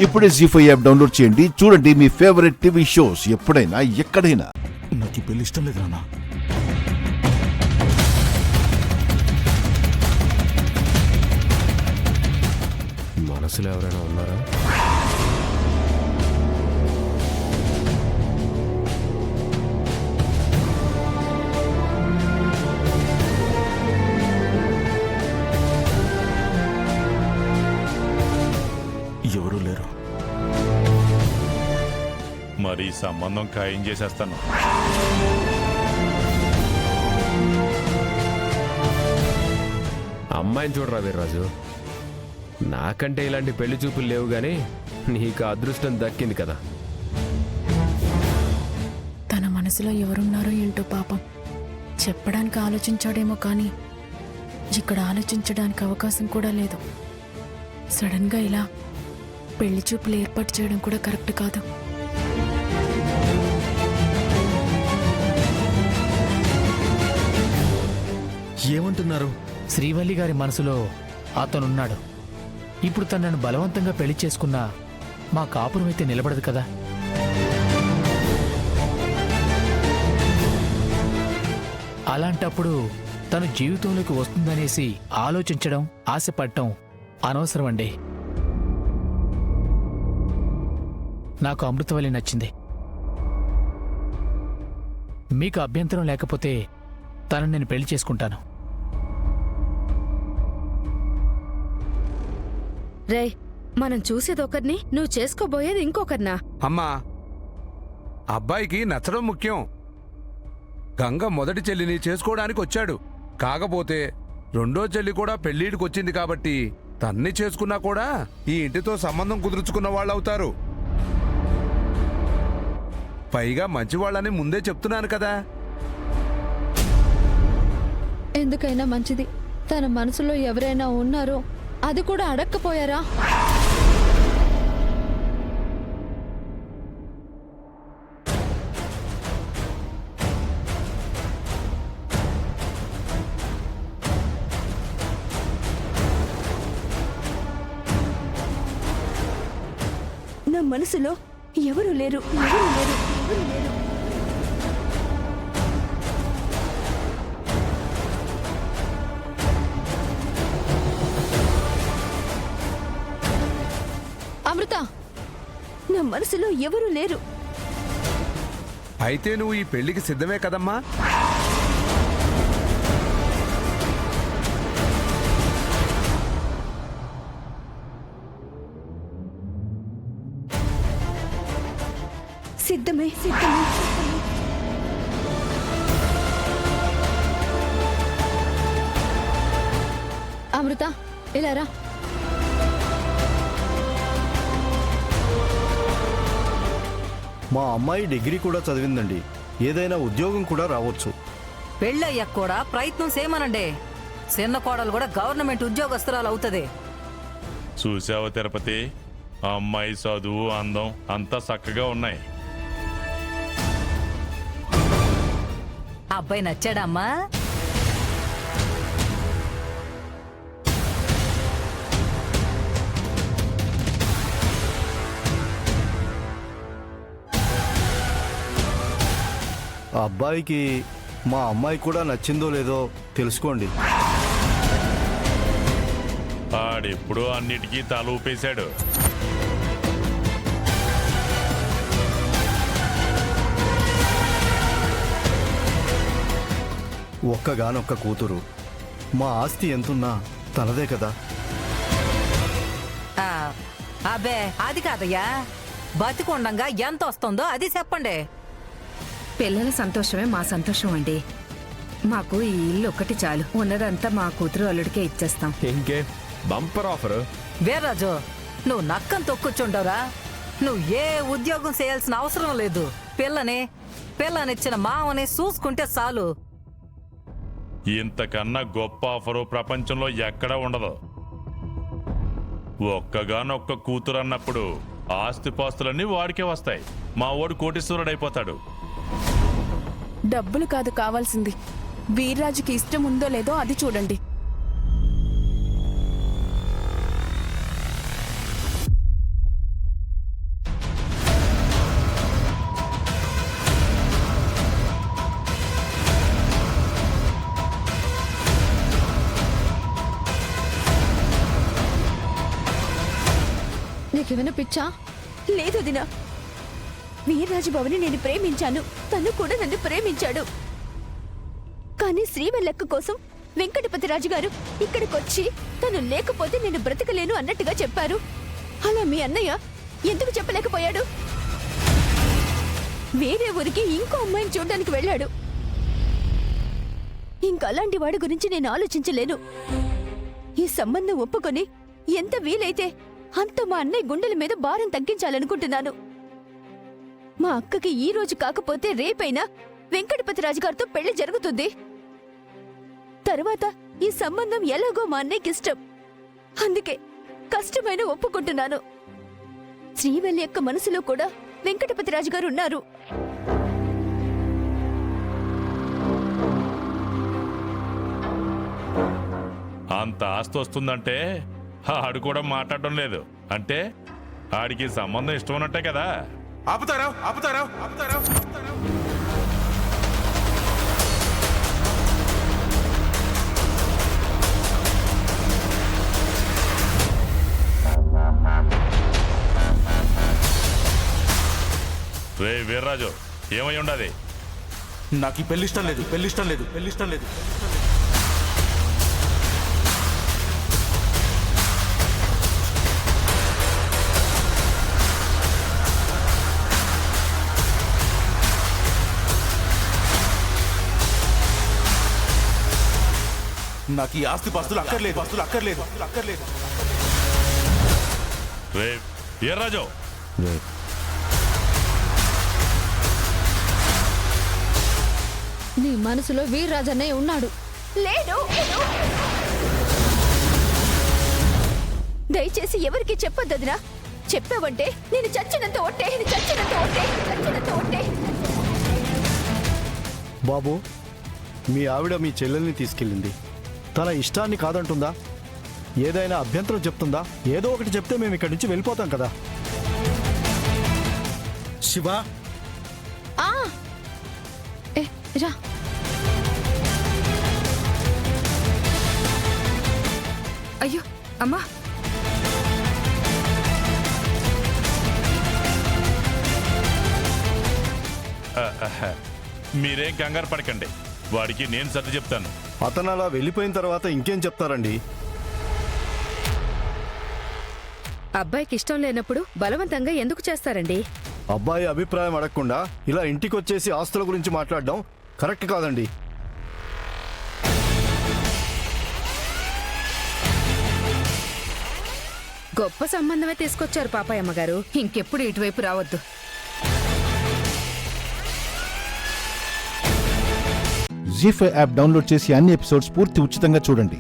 ఇప్పుడే జీ5 app download చేయండి. చూడండి మీ ఫేవరెట్ టీవీ షోస్ ఎప్పుడైనా ఎక్కడైనా. నాకు ఈ పెళ్లి ఇష్టం లేదు నాన్న. మనసులో ఎవరైనా ఉన్నారా? ఎవరూ లేరు. మరి సంబంధం ఖాయం చేసేస్తాను. అమ్మాయిని చూడరా వీర్రాజు. నాకంటే ఇలాంటి పెళ్లి చూపులు లేవు గానీ నీకు అదృష్టం దక్కింది కదా. తన మనసులో ఎవరున్నారో ఏంటో పాపం. చెప్పడానికి ఆలోచించాడేమో కానీ ఇక్కడ ఆలోచించడానికి అవకాశం కూడా లేదు. సడన్గా ఇలా పెళ్లి చూపులు ఏర్పాటు చేయడం కూడా కరెక్ట్ కాదు. ఏమంటున్నారు? శ్రీవల్లి గారి మనసులో అతనున్నాడు. ఇప్పుడు తనను బలవంతంగా పెళ్లి చేసుకున్నా మా కాపురం అయితే నిలబడదు కదా. అలాంటప్పుడు తను జీవితంలోకి వస్తుందనేసి ఆలోచించడం, ఆశపడటం అనవసరం అండి. నాకు అమృతవల్లి నచ్చింది. మీకు అభ్యంతరం లేకపోతే తనను నేను పెళ్లి చేసుకుంటాను. రే, మనం చూసేదొకరిని, నువ్వు చేసుకోబోయేది ఇంకొకరినా? అమ్మా, అబ్బాయికి నచ్చడం ముఖ్యం. గంగ మొదటి చెల్లిని చేసుకోవడానికి వచ్చాడు. కాకపోతే రెండో చెల్లి కూడా పెళ్లిడికొచ్చింది కాబట్టి తన్ని చేసుకున్నా కూడా ఈ ఇంటితో సంబంధం కుదుర్చుకున్న వాళ్ళవుతారు. పైగా మంచివాళ్ళని ముందే చెప్తున్నాను కదా. ఎందుకైనా మంచిది. తన మనసులో ఎవరైనా ఉన్నారో అది కూడా అడక్కపోయారా? నా మనసులో ఎవరు లేరు, ఎవరు లేరు, ఎవరు లేరు. అమృత, నా మనసులో ఎవరు లేరు. అయితే నువ్వు ఈ పెళ్లికి సిద్ధమే కదమ్మా? సిద్ధమే, సిద్ధమే. అమృత, ఇలా రా. మా అమ్మాయి డిగ్రీ కూడా చదివిందండి. ఏదైనా ఉద్యోగం కూడా రావచ్చు. పెళ్ళయ్యాక కూడా ప్రయత్నం చేయమనండి. చిన్న కోడలు కూడా గవర్నమెంట్ ఉద్యోగస్తురాలు అవుతుంది. చూసావా తిరుపతి, ఆ అమ్మాయి చదువు, అందం అంతా చక్కగా ఉన్నాయి. అబ్బాయి నచ్చాడమ్మా? ఆ అబ్బాయికి మా అమ్మాయి కూడా నచ్చిందో లేదో తెలుసుకోండి. ఆడెప్పుడూ అన్నిటికీ తల ఊపేశాడు. ఒక్కగానొక్క కూతురు. మా ఆస్తి ఎంతున్నా తనదే కదా. అబ్బే అది కాదయ్యా, బతికుండంగా ఎంత వస్తుందో అది చెప్పండి. పిల్లల సంతోషమే మా సంతోషం అండి. మాకు ఈ ఇల్లు ఒక్కటి చాలు. ఉన్నదంతా మా కూతురు అల్లుడికే ఇచ్చేస్తాం. ఇంకే బంపర్ ఆఫర్. వీర్రాజు, నువ్వు నక్కం తొక్కుచుండవురా. నువ్వు ఏ ఉద్యోగం చేయాల్సిన అవసరం లేదు. పిల్లనిచ్చిన మావని చూసుకుంటే చాలు. ఇంతకన్నా గొప్ప ఆఫరు ప్రపంచంలో ఎక్కడా ఉండదు. ఒక్కగానొక్క కూతురు అన్నప్పుడు ఆస్తిపాస్తులన్నీ వాడికే వస్తాయి. మా వాడు కోటీశ్వరుడైపోతాడు. డబ్బులు కాదు కావాల్సింది, వీర్రాజుకి ఇష్టం ఉందో లేదో అది చూడండి. నీకేమైనా పిచ్చా? లేదు దినా, వీర్రాజుబాబుని నేను ప్రేమించాను, తను కూడా నన్ను ప్రేమించాడు. కానీ శ్రీవల్లక్క కోసం వెంకటపతి రాజు గారు ఇక్కడికొచ్చి తను లేకపోతే నేను బ్రతకలేను అన్నట్టుగా చెప్పారు. అలా మీ అన్నయ్య ఎందుకు చెప్పలేకపోయాడు? వేరే ఊరికి ఇంకో అమ్మాయిని చూడడానికి వెళ్ళాడు. ఇంకలాంటి వాడి గురించి నేను ఆలోచించలేను. ఈ సంబంధం ఒప్పుకొని ఎంత వీలైతే అంత మా అన్నయ్య గుండెల మీద భారం తగ్గించాలనుకుంటున్నాను. మా అక్కకి ఈ రోజు కాకపోతే రేపైనా వెంకటపతి రాజు గారితో పెళ్లి జరుగుతుంది. తర్వాత ఈ సంబంధం ఎలాగో మా అన్నయ్యకి ఇష్టం. అందుకే కష్టమైన ఒప్పుకుంటున్నాను. శ్రీవల్లి యొక్క మనసులో కూడా వెంకటపతి రాజు గారు ఉన్నారు. అంత ఆస్తి వస్తుందంటే ఆడు కూడా మాట్లాడడం లేదు అంటే ఆడికి సంబంధం ఇష్టం ఉన్నట్టే కదా. ఆపుతారా ఆపుతారా ఆపుతారా రే వీర్రాజు, ఏమై ఉండదు? నాకు ఈ పెళ్లి ఇష్టం లేదు, పెళ్లి ఇష్టం లేదు, పెళ్లి ఇష్టం లేదు. నాకు ఈ ఆస్తి పాస్తులు అక్కర్లేదు, పాస్తులు అక్కర్లేదు, అక్కర్లేదు. రే వీర్రాజు, నీ మనసులో వీర్రాజన్నే ఉన్నాడు. లేడు. దయచేసి ఎవరికి చెప్పొద్దదినా. చెప్పావంటే నేను చచ్చినంత ఒట్టే, చచ్చినంత ఒట్టే, చచ్చినంత ఒట్టే. బాబు, మీ ఆవిడ మీ చెల్లెల్ని తీసుకెళ్ళింది. తన ఇష్టాన్ని కాదంటుందా? ఏదైనా అభ్యంతరం చెప్తుందా? ఏదో ఒకటి చెప్తే మేము ఇక్కడి నుంచి వెళ్ళిపోతాం కదా. శివ, రా. అయ్యో అమ్మా, మీరేం కంగారు పడకండి, వాడికి నేను సర్ది చెప్తాను. అతను అలా వెళ్ళిపోయిన తర్వాత ఇంకేం చెప్తారండి? అబ్బాయికి ఇష్టం లేనప్పుడు బలవంతంగా ఎందుకు చేస్తారండి? అబ్బాయి అభిప్రాయం అడగకుండా ఇలా ఇంటికొచ్చేసి ఆస్తుల గురించి మాట్లాడడం కరెక్ట్ కాదండి. గొప్ప సంబంధమే తీసుకొచ్చారు పాపాయమ్మ గారు. ఇంకెప్పుడు ఇటువైపు రావద్దు. జీ5 యాప్ డౌన్లోడ్ చేసి అన్ని ఎపిసోడ్స్ పూర్తి ఉచితంగా చూడండి.